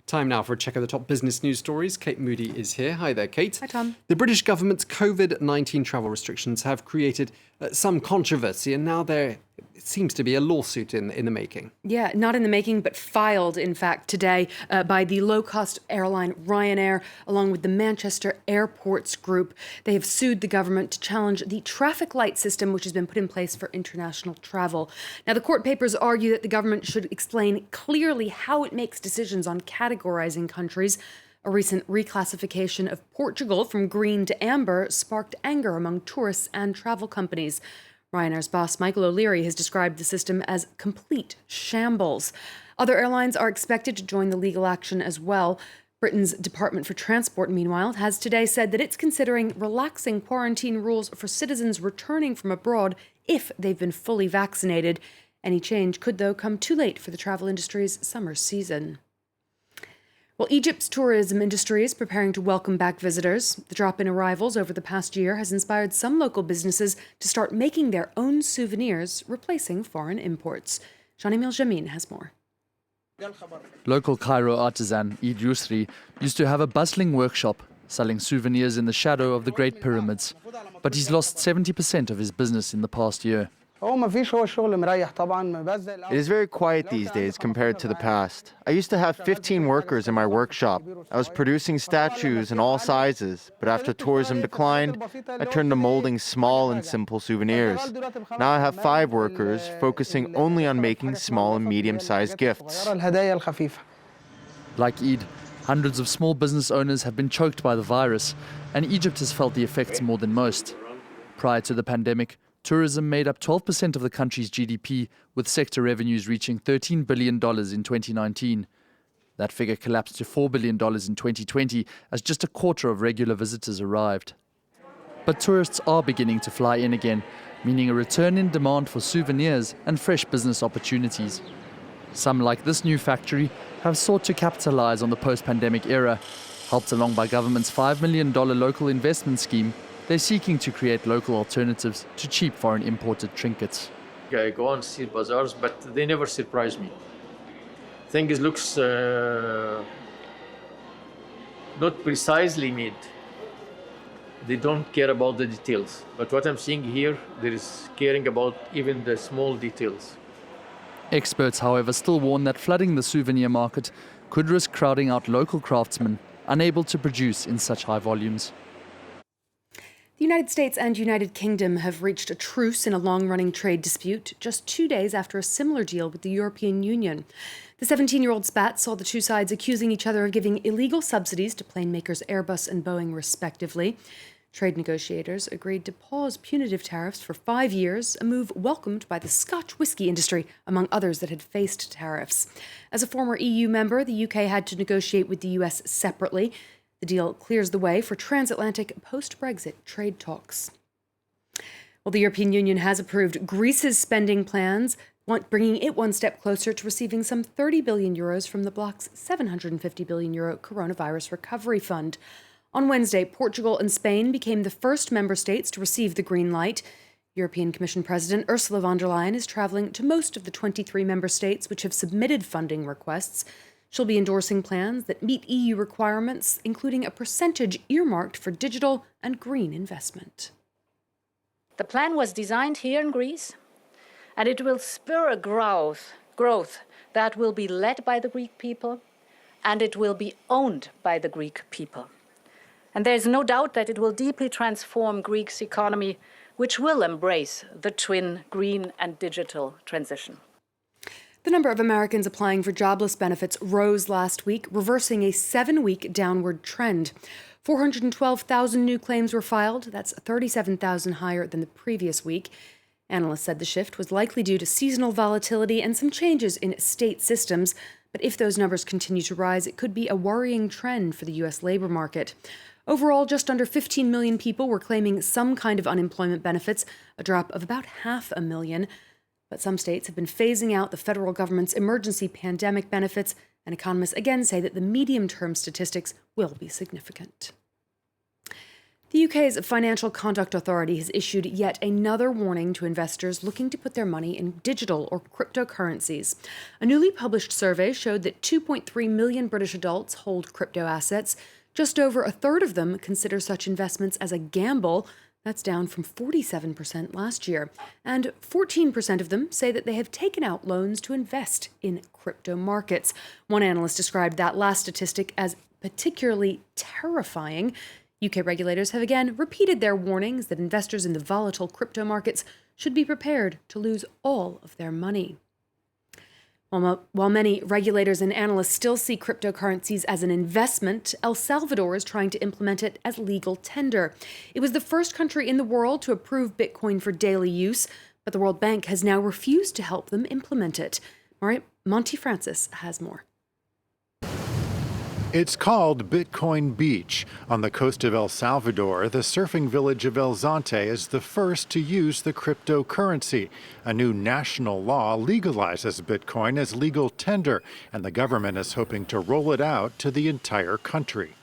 Time now for a check of the top business news stories. Kate Moody is here. Hi there, Kate. Hi, Tom. The British government's COVID-19 travel restrictions have created some controversy, and now there seems to be a lawsuit in the making. Yeah, not in the making, but filed, in fact, today by the low-cost airline Ryanair, along with the Manchester Airports Group. They have sued the government to challenge the traffic light system, which has been put in place for international travel. Now, the court papers argue that the government should explain clearly how it makes decisions on categorizing countries. A recent reclassification of Portugal from green to amber sparked anger among tourists and travel companies. Ryanair's boss, Michael O'Leary, has described the system as complete shambles. Other airlines are expected to join the legal action as well. Britain's Department for Transport, meanwhile, has today said that it's considering relaxing quarantine rules for citizens returning from abroad if they've been fully vaccinated. Any change could, though, come too late for the travel industry's summer season. Well, Egypt's tourism industry is preparing to welcome back visitors. The drop in arrivals over the past year has inspired some local businesses to start making their own souvenirs, replacing foreign imports. Shanimil Jamin has more. Local Cairo artisan Eid Yusri used to have a bustling workshop selling souvenirs in the shadow of the Great Pyramids. But he's lost 70% of his business in the past year. It is very quiet these days compared to the past. I used to have 15 workers in my workshop. I was producing statues in all sizes, but after tourism declined, I turned to molding small and simple souvenirs. Now I have 5 workers focusing only on making small and medium-sized gifts. Like Eid, hundreds of small business owners have been choked by the virus, and Egypt has felt the effects more than most. Prior to the pandemic, tourism made up 12% of the country's GDP, with sector revenues reaching $13 billion in 2019. That figure collapsed to $4 billion in 2020 as just a quarter of regular visitors arrived. But tourists are beginning to fly in again, meaning a return in demand for souvenirs and fresh business opportunities. Some, like this new factory, have sought to capitalize on the post-pandemic era. Helped along by government's $5 million local investment scheme, they're seeking to create local alternatives to cheap foreign imported trinkets. I go on see bazaars, but they never surprise me. Things looks not precisely made. They don't care about the details. But what I'm seeing here, there is caring about even the small details. Experts, however, still warn that flooding the souvenir market could risk crowding out local craftsmen unable to produce in such high volumes. The United States and United Kingdom have reached a truce in a long-running trade dispute just 2 days after a similar deal with the European Union. The 17-year-old spat saw the two sides accusing each other of giving illegal subsidies to plane makers Airbus and Boeing, respectively. Trade negotiators agreed to pause punitive tariffs for 5 years, a move welcomed by the Scotch whisky industry, among others that had faced tariffs. As a former EU member, the UK had to negotiate with the US separately. The deal clears the way for transatlantic post-Brexit trade talks. Well, the European Union has approved Greece's spending plans, bringing it one step closer to receiving some 30 billion euros from the bloc's 750 billion euro coronavirus recovery fund. On Wednesday, Portugal and Spain became the first member states to receive the green light. European Commission President Ursula von der Leyen is traveling to most of the 23 member states which have submitted funding requests. She'll be endorsing plans that meet EU requirements, including a percentage earmarked for digital and green investment. The plan was designed here in Greece, and it will spur a growth that will be led by the Greek people, and it will be owned by the Greek people. And there's no doubt that it will deeply transform Greece's economy, which will embrace the twin green and digital transition. The number of Americans applying for jobless benefits rose last week, reversing a 7-week downward trend. 412,000 new claims were filed. That's 37,000 higher than the previous week. Analysts said the shift was likely due to seasonal volatility and some changes in state systems. But if those numbers continue to rise, it could be a worrying trend for the U.S. labor market. Overall, just under 15 million people were claiming some kind of unemployment benefits, a drop of about 500,000. But some states have been phasing out the federal government's emergency pandemic benefits, and economists again say that the medium-term statistics will be significant. The UK's Financial Conduct Authority has issued yet another warning to investors looking to put their money in digital or cryptocurrencies. A newly published survey showed that 2.3 million British adults hold crypto assets. Just over a third of them consider such investments as a gamble. That's down from 47% last year. And 14% of them say that they have taken out loans to invest in crypto markets. One analyst described that last statistic as particularly terrifying. UK regulators have again repeated their warnings that investors in the volatile crypto markets should be prepared to lose all of their money. While many regulators and analysts still see cryptocurrencies as an investment, El Salvador is trying to implement it as legal tender. It was the first country in the world to approve Bitcoin for daily use, but the World Bank has now refused to help them implement it. Monty Francis has more. It's called Bitcoin Beach. On the coast of El Salvador, the surfing village of El Zonte is the first to use the cryptocurrency. A new national law legalizes Bitcoin as legal tender, and the government is hoping to roll it out to the entire country.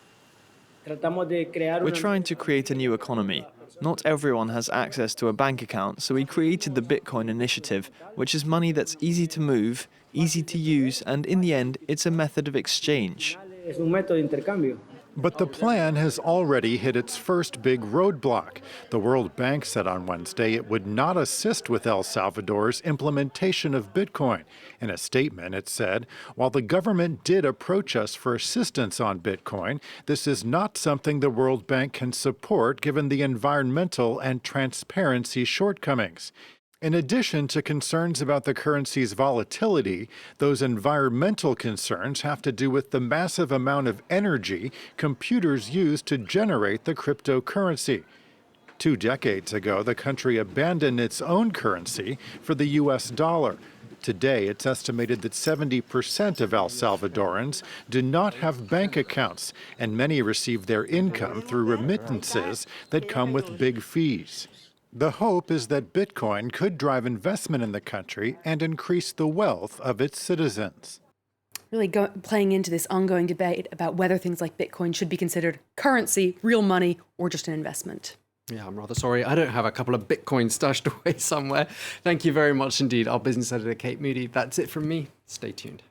We're trying to create a new economy. Not everyone has access to a bank account, so we created the Bitcoin Initiative, which is money that's easy to move, easy to use, and in the end, it's a method of exchange. But the plan has already hit its first big roadblock. The World Bank said on Wednesday it would not assist with El Salvador's implementation of Bitcoin. In a statement, it said, "While the government did approach us for assistance on Bitcoin, this is not something the World Bank can support given the environmental and transparency shortcomings." In addition to concerns about the currency's volatility, those environmental concerns have to do with the massive amount of energy computers use to generate the cryptocurrency. 2 decades ago, the country abandoned its own currency for the US dollar. Today, it's estimated that 70% of El Salvadorans do not have bank accounts, and many receive their income through remittances that come with big fees. The hope is that Bitcoin could drive investment in the country and increase the wealth of its citizens. Really playing into this ongoing debate about whether things like Bitcoin should be considered currency, real money, or just an investment. Yeah, I'm rather sorry. I don't have a couple of Bitcoins stashed away somewhere. Thank you very much indeed, our business editor, Kate Moody. That's it from me. Stay tuned.